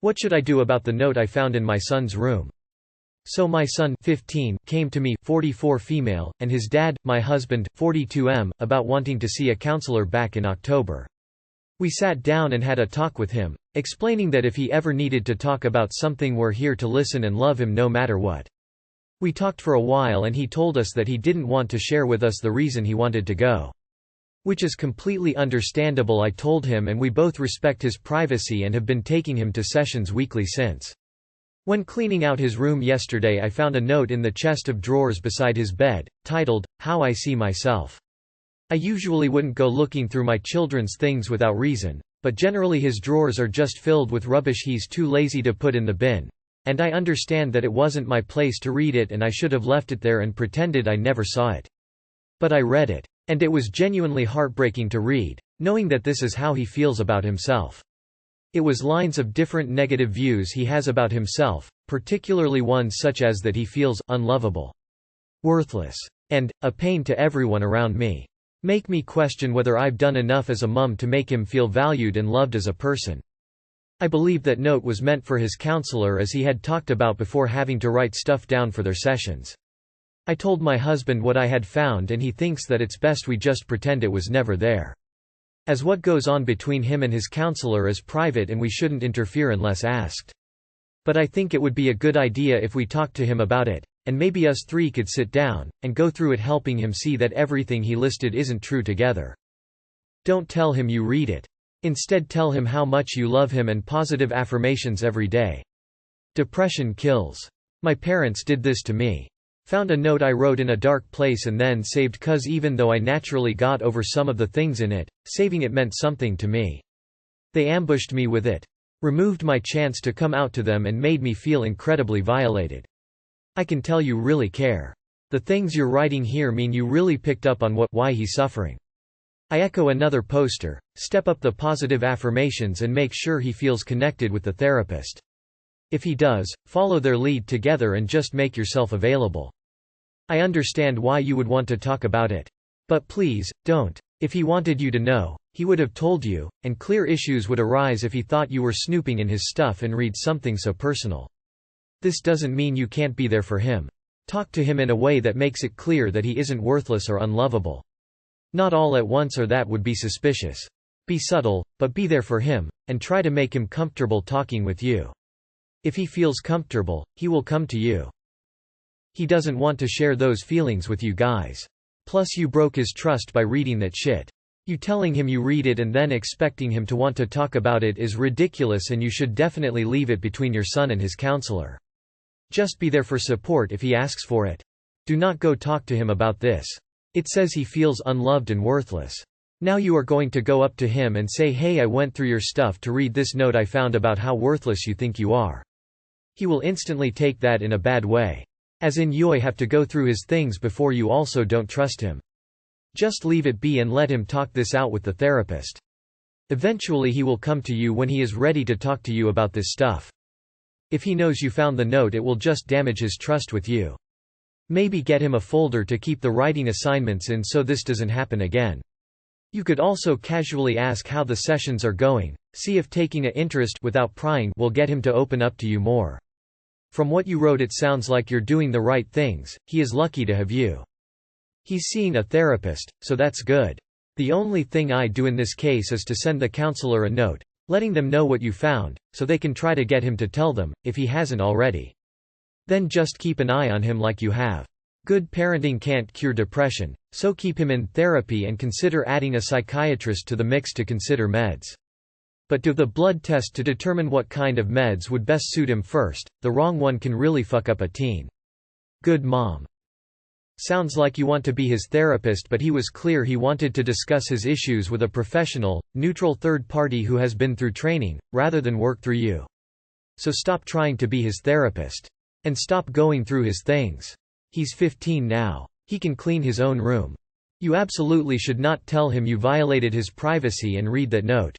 What should I do about the note I found in my son's room? So my son 15 came to me 44 female, and his dad, my husband, 42 about wanting to see a counselor back in October. We sat down and had a talk with him, explaining that if he ever needed to talk about something we're here to listen and love him no matter what. We talked for a while and he told us that he didn't want to share with us the reason he wanted to go. Which is completely understandable, I told him, and we both respect his privacy and have been taking him to sessions weekly since. When cleaning out his room yesterday, I found a note in the chest of drawers beside his bed, titled, "How I See Myself." I usually wouldn't go looking through my children's things without reason, but generally his drawers are just filled with rubbish he's too lazy to put in the bin. And I understand that it wasn't my place to read it and I should have left it there and pretended I never saw it. But I read it. And it was genuinely heartbreaking to read, knowing that this is how he feels about himself. It was lines of different negative views he has about himself, particularly ones such as that he feels unlovable, worthless, and a pain to everyone around me. Make me question whether I've done enough as a mum to make him feel valued and loved as a person. I believe that note was meant for his counselor, as he had talked about before having to write stuff down for their sessions. I told my husband what I had found and he thinks that it's best we just pretend it was never there. As what goes on between him and his counselor is private and we shouldn't interfere unless asked. But I think it would be a good idea if we talked to him about it, and maybe us three could sit down and go through it, helping him see that everything he listed isn't true together. Don't tell him you read it. Instead, tell him how much you love him and positive affirmations every day. Depression kills. My parents did this to me. Found a note I wrote in a dark place and then saved, 'cause even though I naturally got over some of the things in it, saving it meant something to me. They ambushed me with it. Removed my chance to come out to them and made me feel incredibly violated. I can tell you really care. The things you're writing here mean you really picked up on why he's suffering. I echo another poster, step up the positive affirmations and make sure he feels connected with the therapist. If he does, follow their lead together and just make yourself available. I understand why you would want to talk about it. But please, don't. If he wanted you to know, he would have told you, and clear issues would arise if he thought you were snooping in his stuff and read something so personal. This doesn't mean you can't be there for him. Talk to him in a way that makes it clear that he isn't worthless or unlovable. Not all at once, or that would be suspicious. Be subtle, but be there for him, and try to make him comfortable talking with you. If he feels comfortable, he will come to you. He doesn't want to share those feelings with you guys. Plus you broke his trust by reading that shit. You telling him you read it and then expecting him to want to talk about it is ridiculous, and you should definitely leave it between your son and his counselor. Just be there for support if he asks for it. Do not go talk to him about this. It says he feels unloved and worthless. Now you are going to go up to him and say, "Hey, I went through your stuff to read this note I found about how worthless you think you are." He will instantly take that in a bad way. As in, you have to go through his things before you also don't trust him. Just leave it be and let him talk this out with the therapist. Eventually he will come to you when he is ready to talk to you about this stuff. If he knows you found the note, it will just damage his trust with you. Maybe get him a folder to keep the writing assignments in so this doesn't happen again. You could also casually ask how the sessions are going, see if taking an interest without prying will get him to open up to you more. From what you wrote, it sounds like you're doing the right things. He is lucky to have you. He's seeing a therapist, so that's good. The only thing I do in this case is to send the counselor a note, letting them know what you found, so they can try to get him to tell them, if he hasn't already. Then just keep an eye on him like you have. Good parenting can't cure depression, so keep him in therapy and consider adding a psychiatrist to the mix to consider meds. But do the blood test to determine what kind of meds would best suit him first. The wrong one can really fuck up a teen. Good mom. Sounds like you want to be his therapist, but he was clear he wanted to discuss his issues with a professional, neutral third party who has been through training, rather than work through you. So stop trying to be his therapist. And stop going through his things. He's 15 now. He can clean his own room. You absolutely should not tell him you violated his privacy and read that note.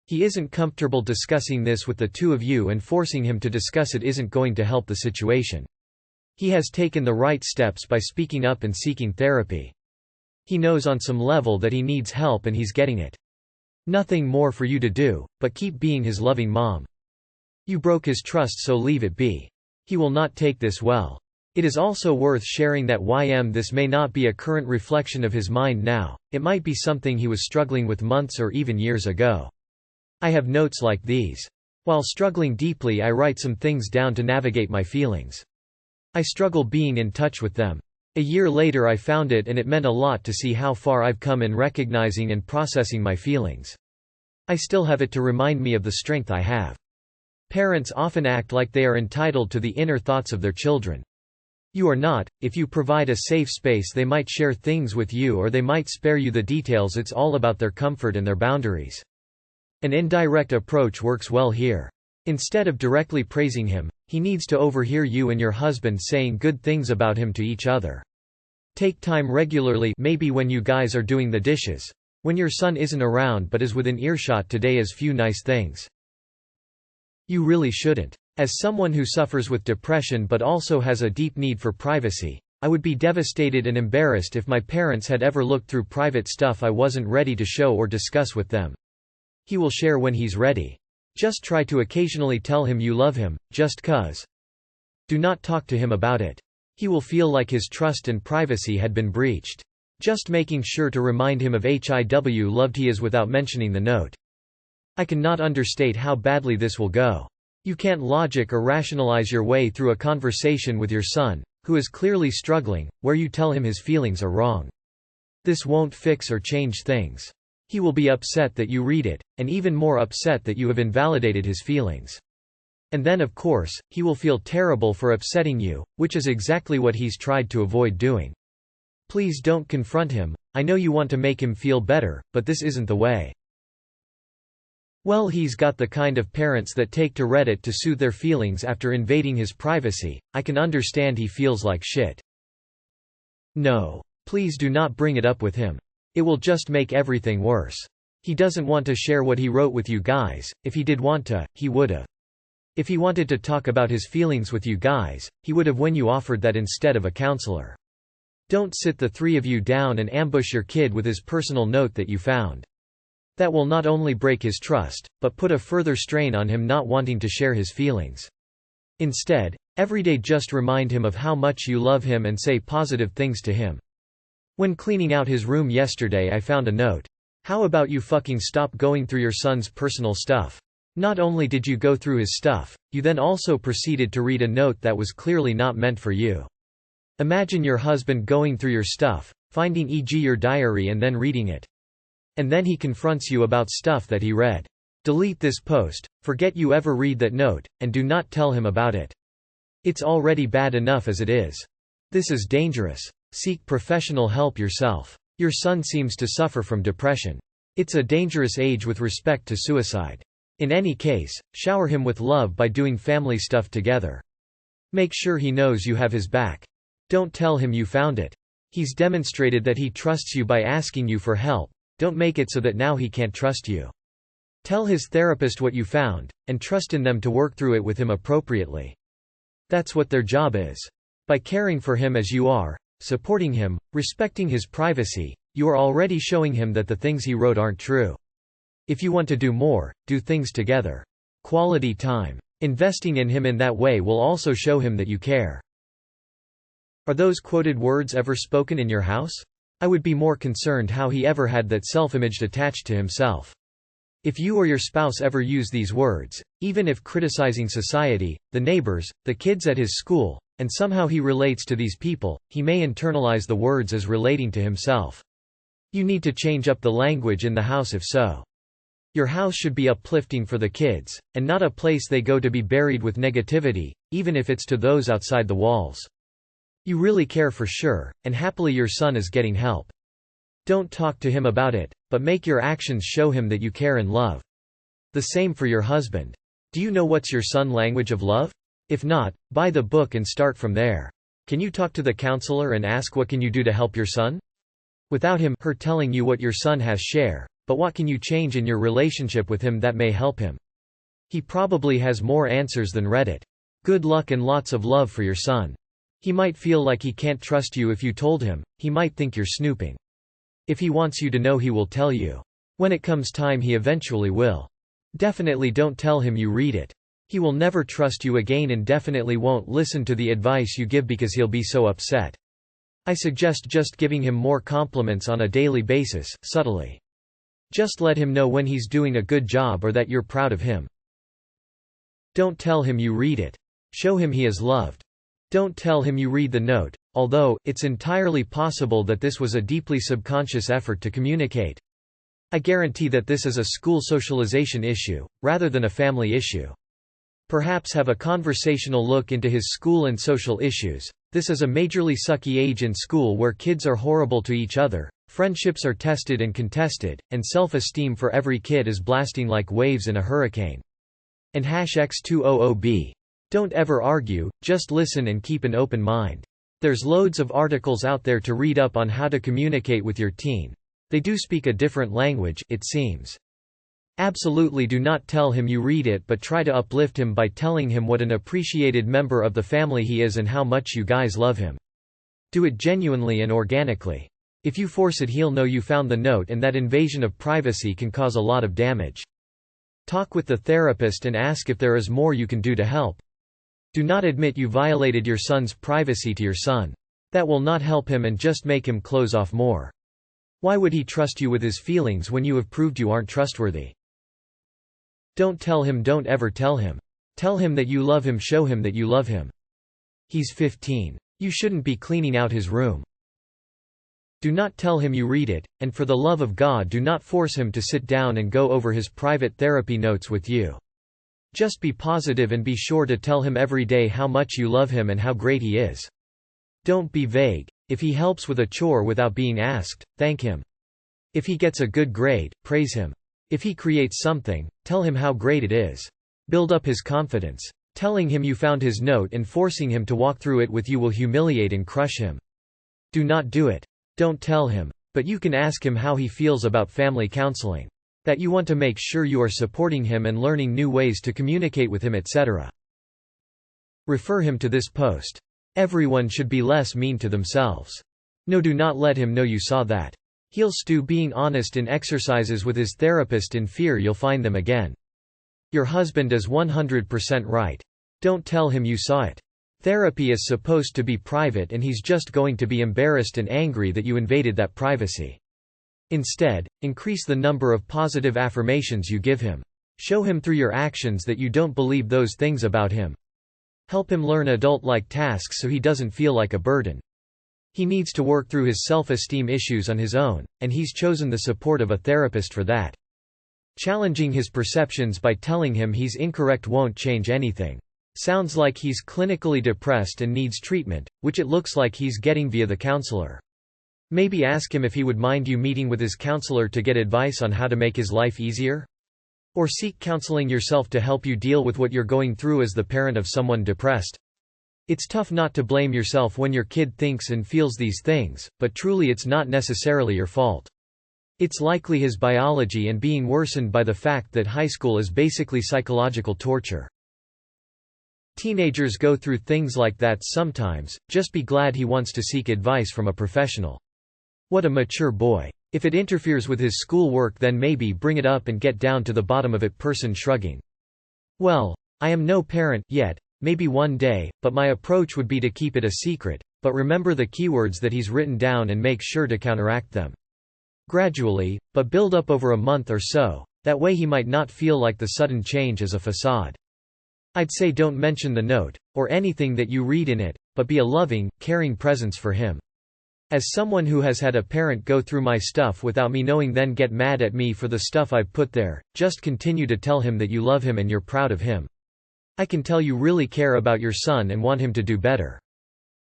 He isn't comfortable discussing this with the two of you, and forcing him to discuss it isn't going to help the situation. He has taken the right steps by speaking up and seeking therapy. He knows on some level that he needs help and he's getting it. Nothing more for you to do, but keep being his loving mom. You broke his trust, so leave it be. He will not take this well. It is also worth sharing that this may not be a current reflection of his mind now, it might be something he was struggling with months or even years ago. I have notes like these. While struggling deeply, I write some things down to navigate my feelings. I struggle being in touch with them. A year later I found it, and it meant a lot to see how far I've come in recognizing and processing my feelings. I still have it to remind me of the strength I have. Parents often act like they are entitled to the inner thoughts of their children. You are not. If you provide a safe space, they might share things with you or they might spare you the details. It's all about their comfort and their boundaries. An indirect approach works well here. Instead of directly praising him, he needs to overhear you and your husband saying good things about him to each other. Take time regularly, maybe when you guys are doing the dishes. When your son isn't around but is within earshot, today is few nice things. You really shouldn't. As someone who suffers with depression but also has a deep need for privacy, I would be devastated and embarrassed if my parents had ever looked through private stuff I wasn't ready to show or discuss with them. He will share when he's ready. Just try to occasionally tell him you love him, just 'cause. Do not talk to him about it. He will feel like his trust and privacy had been breached. Just making sure to remind him of how loved he is without mentioning the note. I cannot understate how badly this will go. You can't logic or rationalize your way through a conversation with your son, who is clearly struggling, where you tell him his feelings are wrong. This won't fix or change things. He will be upset that you read it, and even more upset that you have invalidated his feelings. And then of course, he will feel terrible for upsetting you, which is exactly what he's tried to avoid doing. Please don't confront him. I know you want to make him feel better, but this isn't the way. Well, he's got the kind of parents that take to Reddit to soothe their feelings after invading his privacy. I can understand he feels like shit. No. Please do not bring it up with him. It will just make everything worse. He doesn't want to share what he wrote with you guys. If he did want to, he would've. If he wanted to talk about his feelings with you guys, he would've when you offered that instead of a counselor. Don't sit the three of you down and ambush your kid with his personal note that you found. That will not only break his trust, but put a further strain on him not wanting to share his feelings. Instead, every day just remind him of how much you love him and say positive things to him. When cleaning out his room yesterday, I found a note. How about you fucking stop going through your son's personal stuff? Not only did you go through his stuff, you then also proceeded to read a note that was clearly not meant for you. Imagine your husband going through your stuff, finding e.g. your diary and then reading it. And then he confronts you about stuff that he read. Delete this post, forget you ever read that note, and do not tell him about it. It's already bad enough as it is. This is dangerous. Seek professional help yourself. Your son seems to suffer from depression. It's a dangerous age with respect to suicide. In any case, shower him with love by doing family stuff together. Make sure he knows you have his back. Don't tell him you found it. He's demonstrated that he trusts you by asking you for help. Don't make it so that now he can't trust you. Tell his therapist what you found, and trust in them to work through it with him appropriately. That's what their job is. By caring for him as you are, supporting him, respecting his privacy, you are already showing him that the things he wrote aren't true. If you want to do more, do things together. Quality time. Investing in him in that way will also show him that you care. Are those quoted words ever spoken in your house? I would be more concerned how he ever had that self-image attached to himself. If you or your spouse ever use these words, even if criticizing society, the neighbors, the kids at his school, and somehow he relates to these people, he may internalize the words as relating to himself. You need to change up the language in the house if so. Your house should be uplifting for the kids, and not a place they go to be buried with negativity, even if it's to those outside the walls. You really care for sure, and happily your son is getting help. Don't talk to him about it, but make your actions show him that you care and love. The same for your husband. Do you know what's your son language of love? If not, buy the book and start from there. Can you talk to the counselor and ask what can you do to help your son? Without him/her telling you what your son has share, but what can you change in your relationship with him that may help him? He probably has more answers than Reddit. Good luck and lots of love for your son. He might feel like he can't trust you if you told him, he might think you're snooping. If he wants you to know, he will tell you. When it comes time, he eventually will. Definitely don't tell him you read it. He will never trust you again and definitely won't listen to the advice you give because he'll be so upset. I suggest just giving him more compliments on a daily basis, subtly. Just let him know when he's doing a good job or that you're proud of him. Don't tell him you read it. Show him he is loved. Don't tell him you read the note, although, it's entirely possible that this was a deeply subconscious effort to communicate. I guarantee that this is a school socialization issue, rather than a family issue. Perhaps have a conversational look into his school and social issues. This is a majorly sucky age in school where kids are horrible to each other, friendships are tested and contested, and self-esteem for every kid is blasting like waves in a hurricane. And #X200B. Don't ever argue, just listen and keep an open mind. There's loads of articles out there to read up on how to communicate with your teen. They do speak a different language, it seems. Absolutely do not tell him you read it, but try to uplift him by telling him what an appreciated member of the family he is and how much you guys love him. Do it genuinely and organically. If you force it, he'll know you found the note, and that invasion of privacy can cause a lot of damage. Talk with the therapist and ask if there is more you can do to help. Do not admit you violated your son's privacy to your son. That will not help him and just make him close off more. Why would he trust you with his feelings when you have proved you aren't trustworthy? Don't tell him, don't ever tell him. Tell him that you love him, show him that you love him. He's 15. You shouldn't be cleaning out his room. Do not tell him you read it, and for the love of God do not force him to sit down and go over his private therapy notes with you. Just be positive and be sure to tell him every day how much you love him and how great he is. Don't be vague. If he helps with a chore without being asked, thank him. If he gets a good grade, praise him. If he creates something, tell him how great it is. Build up his confidence. Telling him you found his note and forcing him to walk through it with you will humiliate and crush him. Do not do it. Don't tell him. But you can ask him how he feels about family counseling. That you want to make sure you are supporting him and learning new ways to communicate with him, etc. Refer him to this post. Everyone should be less mean to themselves. No, do not let him know you saw that. He'll stew being honest in exercises with his therapist in fear you'll find them again. Your husband is 100% right. Don't tell him you saw it. Therapy is supposed to be private and he's just going to be embarrassed and angry that you invaded that privacy. Instead, increase the number of positive affirmations you give him. Show him through your actions that you don't believe those things about him. Help him learn adult-like tasks so he doesn't feel like a burden. He needs to work through his self-esteem issues on his own, and he's chosen the support of a therapist for that. Challenging his perceptions by telling him he's incorrect won't change anything. Sounds like he's clinically depressed and needs treatment, which it looks like he's getting via the counselor. Maybe ask him if he would mind you meeting with his counselor to get advice on how to make his life easier? Or seek counseling yourself to help you deal with what you're going through as the parent of someone depressed. It's tough not to blame yourself when your kid thinks and feels these things, but truly it's not necessarily your fault. It's likely his biology and being worsened by the fact that high school is basically psychological torture. Teenagers go through things like that sometimes. Just be glad he wants to seek advice from a professional. What a mature boy. If it interferes with his schoolwork, then maybe bring it up and get down to the bottom of it. Person shrugging. Well, I am no parent yet. Maybe one day, but my approach would be to keep it a secret, but remember the keywords that he's written down and make sure to counteract them. Gradually, but build up over a month or so, that way he might not feel like the sudden change is a facade. I'd say don't mention the note, or anything that you read in it, but be a loving, caring presence for him. As someone who has had a parent go through my stuff without me knowing then get mad at me for the stuff I've put there, just continue to tell him that you love him and you're proud of him. I can tell you really care about your son and want him to do better.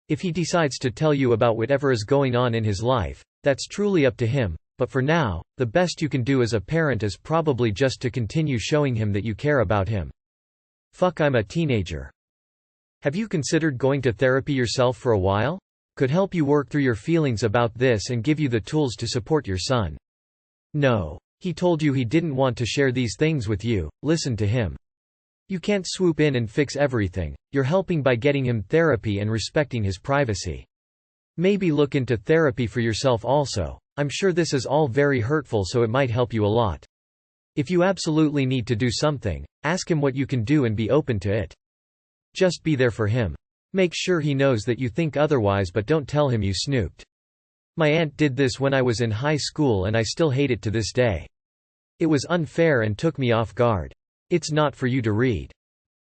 If he decides to tell you about whatever is going on in his life, that's truly up to him, but for now, the best you can do as a parent is probably just to continue showing him that you care about him. Fuck, I'm a teenager. Have you considered going to therapy yourself for a while? Could help you work through your feelings about this and give you the tools to support your son. No. He told you he didn't want to share these things with you, listen to him. You can't swoop in and fix everything. You're helping by getting him therapy and respecting his privacy. Maybe look into therapy for yourself also. I'm sure this is all very hurtful, so it might help you a lot. If you absolutely need to do something, ask him what you can do and be open to it. Just be there for him. Make sure he knows that you think otherwise, but don't tell him you snooped. My aunt did this when I was in high school and I still hate it to this day. It was unfair and took me off guard. It's not for you to read.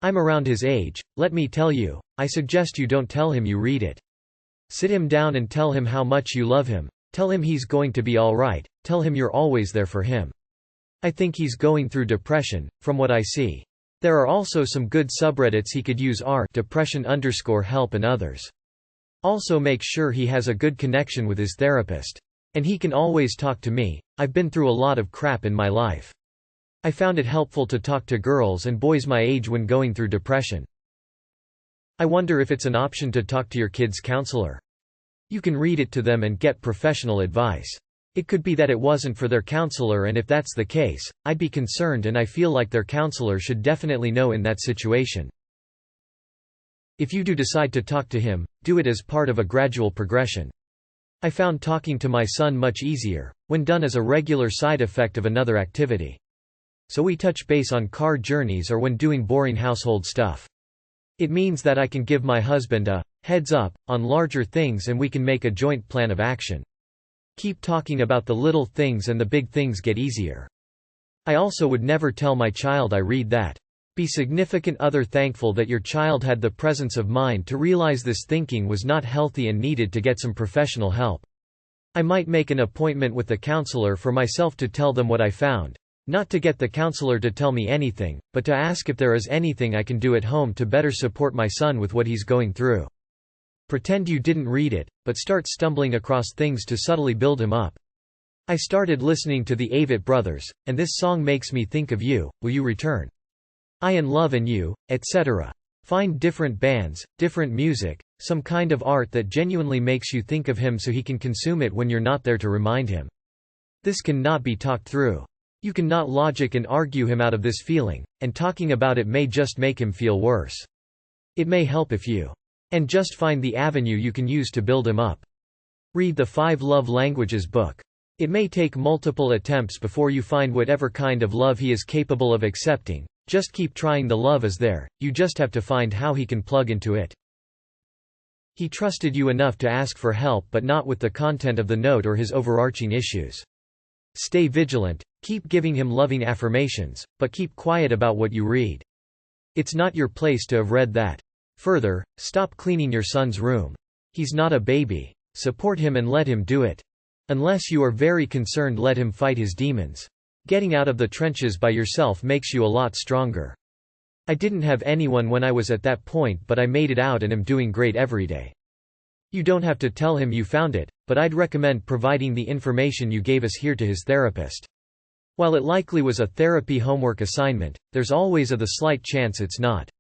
I'm around his age, let me tell you. I suggest you don't tell him you read it. Sit him down and tell him how much you love him. Tell him he's going to be alright. Tell him you're always there for him. I think he's going through depression, from what I see. There are also some good subreddits he could use, r/depression_help and others. Also make sure he has a good connection with his therapist. And he can always talk to me. I've been through a lot of crap in my life. I found it helpful to talk to girls and boys my age when going through depression. I wonder if it's an option to talk to your kid's counselor. You can read it to them and get professional advice. It could be that it wasn't for their counselor, and if that's the case, I'd be concerned, and I feel like their counselor should definitely know in that situation. If you do decide to talk to him, do it as part of a gradual progression. I found talking to my son much easier, when done as a regular side effect of another activity. So we touch base on car journeys or when doing boring household stuff. It means that I can give my husband a heads up on larger things and we can make a joint plan of action. Keep talking about the little things and the big things get easier. I also would never tell my child I read that. Be significant other thankful that your child had the presence of mind to realize this thinking was not healthy and needed to get some professional help. I might make an appointment with the counselor for myself to tell them what I found. Not to get the counselor to tell me anything, but to ask if there is anything I can do at home to better support my son with what he's going through. Pretend you didn't read it, but start stumbling across things to subtly build him up. I started listening to the Avett Brothers, and this song makes me think of you, will you return? I and love and you, etc. Find different bands, different music, some kind of art that genuinely makes you think of him so he can consume it when you're not there to remind him. This cannot be talked through. You cannot logic and argue him out of this feeling, and talking about it may just make him feel worse. It may help if you and just find the avenue you can use to build him up. Read the 5 Love Languages book. It may take multiple attempts before you find whatever kind of love he is capable of accepting. Just keep trying, the love is there, you just have to find how he can plug into it. He trusted you enough to ask for help, but not with the content of the note or his overarching issues. Stay vigilant, keep giving him loving affirmations, but keep quiet about what you read. It's not your place to have read that. Further, stop cleaning your son's room. He's not a baby. Support him and let him do it. Unless you are very concerned, let him fight his demons. Getting out of the trenches by yourself makes you a lot stronger. I didn't have anyone when I was at that point, but I made it out and am doing great every day. You don't have to tell him you found it, but I'd recommend providing the information you gave us here to his therapist. While it likely was a therapy homework assignment, there's always the slight chance it's not.